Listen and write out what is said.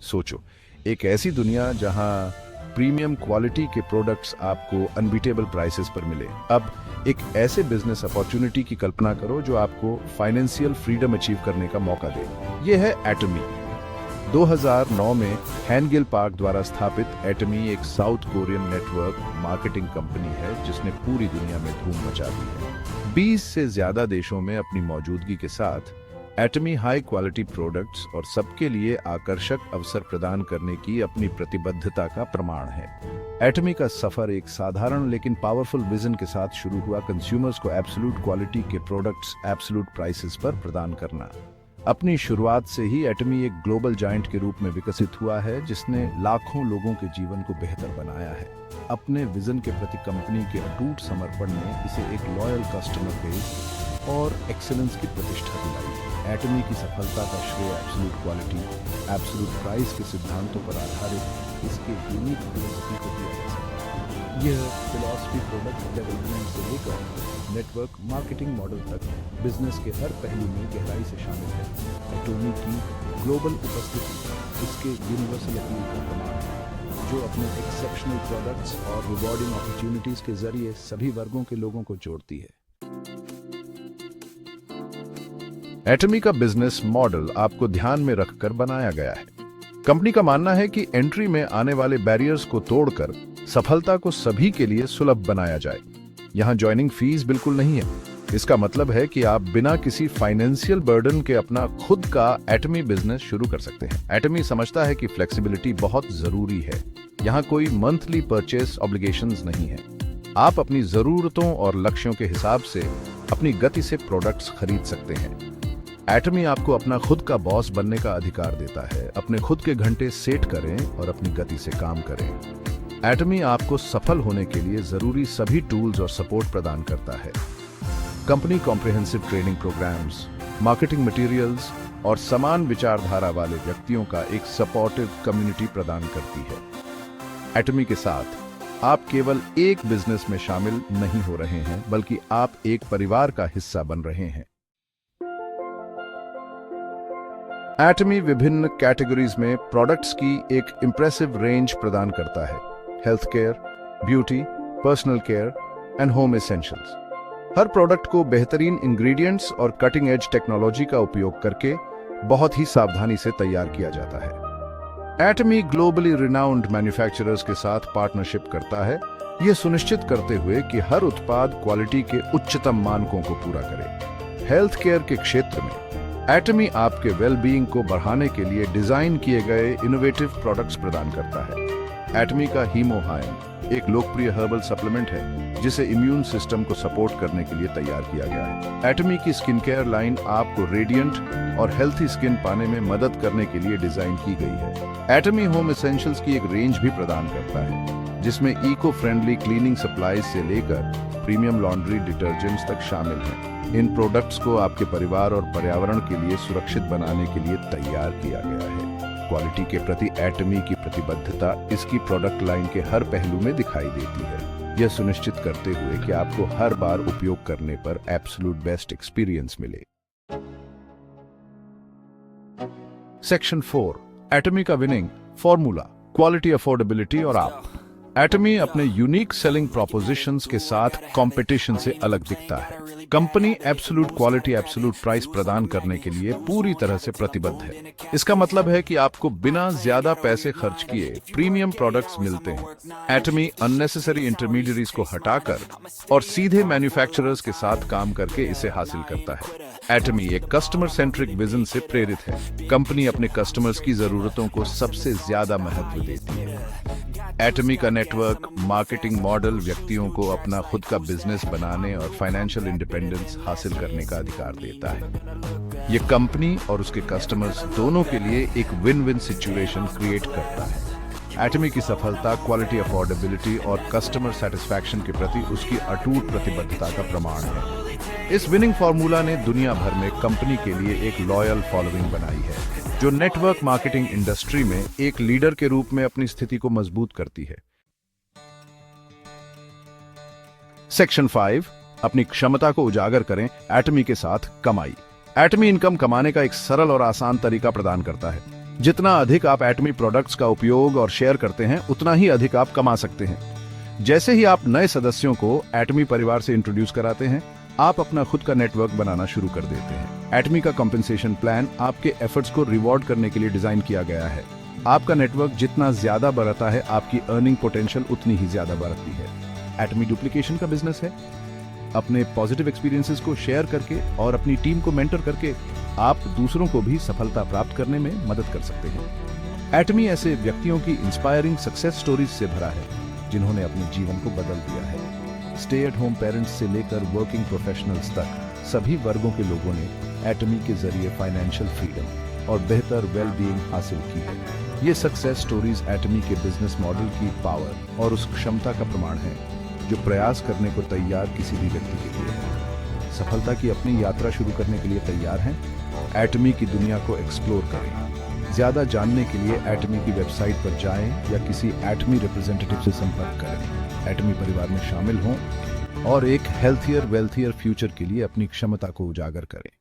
सोचो, एक ऐसी दुनिया जहां प्रीमियम क्वालिटी के प्रोडक्ट्स आपको अनबीटेबल प्राइसेस पर मिले। अब एक ऐसे बिजनेस अपॉर्चुनिटी की कल्पना करो जो आपको फाइनेंशियल फ्रीडम अचीव करने का मौका दे। यह है एटमी। 2009 में हैनगिल पार्क द्वारा स्थापित एटमी एक south Korean network marketing company है जिसने पूरी दुनिया में धूम मचा दी है। 20 से ज्यादा देशों में अपनी मौजूदगी के साथ एटमी हाई क्वालिटी प्रोडक्ट्स और सबके लिए आकर्षक अवसर प्रदान करने की अपनी प्रतिबद्धता का प्रमाण है। एटमी का सफर एक साधारण लेकिन पावरफुल विजन के साथ शुरू हुआ, कंज्यूमर्स को एब्सोल्यूट क्वालिटी के प्रोडक्ट्स एब्सोल्यूट प्राइसेस पर प्रदान करना। अपनी शुरुआत से ही एटमी एक ग्लोबल जायंट के रूप में विकसित हुआ है जिसने लाखों लोगों के जीवन को बेहतर बनाया है। अपने विजन के प्रति कंपनी के अटूट समर्पण ने इसे एक लॉयल कस्टमर बेस और एक्सीलेंस की प्रतिष्ठा दिलाई। एटमी की सफलता का श्रेय एब्सोल्यूट क्वालिटी, एब्सोल्यूट प्राइस के सिद्धांतों पर आधारित इसके यूनिक फिलॉसफी को दिया जा सकता है। यह फिलॉसफी प्रोडक्ट डेवलपमेंट से लेकर नेटवर्क मार्केटिंग मॉडल तक बिजनेस के हर पहलू में गहराई से शामिल है। एटमी की ग्लोबल उपस्थिति इसके यूनिवर्सल अपील का प्रमाण है, जो अपने एक्सेप्शनल प्रोडक्ट्स और रिवॉर्डिंग अपॉर्चुनिटीज के जरिए सभी वर्गों के लोगों को जोड़ती है। एटमी का बिजनेस मॉडल आपको ध्यान में रखकर बनाया गया है। कंपनी का मानना है कि एंट्री में आने वाले बैरियर्स को तोड़कर सफलता को सभी के लिए सुलभ बनाया जाए। यहां ज्वाइनिंग फीस बिल्कुल नहीं है। इसका मतलब है कि आप बिना किसी फाइनेंशियल बर्डन के अपना खुद का एटमी बिजनेस शुरू कर सकते हैं। एटमी समझता है कि फ्लेक्सिबिलिटी बहुत जरूरी है। यहां कोई मंथली परचेस ऑब्लिगेशंस नहीं है। आप अपनी जरूरतों और लक्ष्यों के हिसाब से अपनी गति से प्रोडक्ट्स खरीद सकते हैं। एटमी आपको अपना खुद का बॉस बनने का अधिकार देता है। अपने खुद के घंटे सेट करें और अपनी गति से काम करें। एटमी आपको सफल होने के लिए जरूरी सभी टूल्स और सपोर्ट प्रदान करता है। Company comprehensive training programmes, marketing materials और समान विचारधारा वाले व्यक्तियों का एक सपोर्टिव कम्युनिटी प्रदान करती है। एटमी के साथ आप केवल एक बिजनेस में शामिल नहीं हो रहे हैं, बल्कि आप एक परिवार का हिस्सा बन रहे हैं। एटमी विभिन्न कैटेगरीज में प्रोडक्ट्स की एक इंप्रेसिव रेंज प्रदान करता है। Health care, beauty, personal care and home essentials. Her product को बेहतरीन इंग्रेडिएंट्स और कटिंग एज टेक्नोलॉजी का उपयोग करके बहुत ही सावधानी से तैयार किया जाता है। एटमी ग्लोबली रिनाउंड मैन्युफैक्चरर्स के साथ पार्टनरशिप करता है, यह सुनिश्चित करते हुए कि हर उत्पाद क्वालिटी के उच्चतम मानकों को पूरा करे। हेल्थ केयर के क्षेत्र में एटमी आपके वेलबीइंग को बढ़ाने के लिए डिजाइन किए गए इनोवेटिव प्रोडक्ट्स प्रदान करता है। एटमी का हीमोहाइन एक लोकप्रिय हर्बल सप्लीमेंट है जिसे इम्यून सिस्टम को सपोर्ट करने के लिए तैयार किया गया है। एटमी की स्किन केयर लाइन आपको रेडिएंट और हेल्थी स्किन पाने में मदद करने के लिए डिजाइन की गई है। एटमी होम एसेंशियल्स की एक रेंज भी प्रदान करता है जिसमें इको फ्रेंडली क्लीनिंग सप्लाईज से लेकर प्रीमियम लॉन्ड्री डिटर्जेंट्स तक शामिल हैं। इन प्रोडक्ट्स को आपके परिवार और पर्यावरण के लिए सुरक्षित बनाने के लिए तैयार किया गया है। क्वालिटी के प्रति एटमी की प्रतिबद्धता इसकी प्रोडक्ट लाइन के हर पहलू में दिखाई देती है, यह सुनिश्चित करते हुए कि आपको हर बार उपयोग करने पर एब्सोल्यूट बेस्ट एक्सपीरियंस मिले। सेक्शन 4, एटमी का विनिंग फॉर्मूला, क्वालिटी, अफोर्डेबिलिटी और आप। एटमी अपने यूनिक सेलिंग प्रोपोजिशंस के साथ कंपटीशन से अलग दिखता है। Company absolute quality, absolute price प्रदान करने के लिए पूरी तरह से प्रतिबद्ध है। इसका मतलब है कि आपको बिना ज्यादा पैसे खर्च किए प्रीमियम प्रोडक्ट्स मिलते हैं। एटमी अननेसेसरी इंटरमीडियरीज को हटाकर और सीधे मैन्युफैक्चरर्स के साथ काम करके इसे हासिल करता है। एटमी एक कस्टमर सेंट्रिक विजन से प्रेरित है। कंपनी अपने कस्टमर्स की जरूरतों को सबसे ज्यादा महत्व देती है। एटमी का नेटवर्क मार्केटिंग मॉडल व्यक्तियों को अपना खुद का बिजनेस बनाने और फाइनेंशियल इंडिपेंडेंस हासिल करने का अधिकार देता है। यह कंपनी और उसके कस्टमर्स दोनों के लिए एक विन विन सिचुएशन क्रिएट करता है। एटमी की सफलता क्वालिटी, अफोर्डेबिलिटी और कस्टमर सेटिस्फैक्शन के प्रति उसकी अटूट प्रतिबद्धता का प्रमाण है। इस विनिंग फॉर्मूला ने दुनिया भर में कंपनी के लिए एक लॉयल फॉलोइंग बनाई है, जो नेटवर्क मार्केटिंग इंडस्ट्री में एक लीडर के रूप में अपनी स्थिति को मजबूत करती है। सेक्शन 5, अपनी क्षमता को उजागर करें, एटमी के साथ कमाई। एटमी इनकम कमाने का एक सरल और आसान तरीका प्रदान करता है। जितना अधिक आप एटमी प्रोडक्ट्स का उपयोग और शेयर करते हैं उतना ही अधिक आप कमा सकते हैं। जैसे ही आप नए सदस्यों को एटमी परिवार से इंट्रोड्यूस कराते हैं, आप अपना खुद का नेटवर्क बनाना शुरू कर देते हैं। एटमी का कॉम्पेंसेशन प्लान आपके एफर्ट्स को रिवॉर्ड करने के लिए डिजाइन किया गया है। आपका नेटवर्क जितना ज्यादा बढ़ता है, आपकी अर्निंग पोटेंशियल उतनी ही ज्यादा बढ़ती है। एटमी डुप्लीकेशन का बिजनेस है। अपने पॉजिटिव एक्सपीरियंसेस को शेयर करके और अपनी टीम को मेंटर करके आप दूसरों को भी सफलता प्राप्त करने में मदद कर सकते हैं। एटमी ऐसे व्यक्तियों की इंस्पायरिंग सक्सेस स्टोरीज से भरा है जिन्होंने अपने जीवन को बदल दिया है। स्टे एट होम पेरेंट्स से लेकर वर्किंग प्रोफेशनल्स तक सभी वर्गों के लोगों ने एटमी के जरिए फाइनेंशियल फ्रीडम और बेहतर वेल बीइंग हासिल की है। ये सक्सेस स्टोरीज एटमी के बिजनेस मॉडल की पावर और उस क्षमता का प्रमाण है जो प्रयास करने को तैयार किसी भी व्यक्ति के लिए है। सफलता की अपनी यात्रा शुरू करने के लिए तैयार हैं? एटमी की दुनिया को एक्सप्लोर करें। ज्यादा जानने के लिए एटमी की वेबसाइट पर जाएं या किसी एटमी रिप्रेजेंटेटिव से संपर्क करें। एटमी परिवार में शामिल हों और एक हेल्थियर वेल्थियर फ्यूचर के लिए अपनी क्षमता को उजागर करें।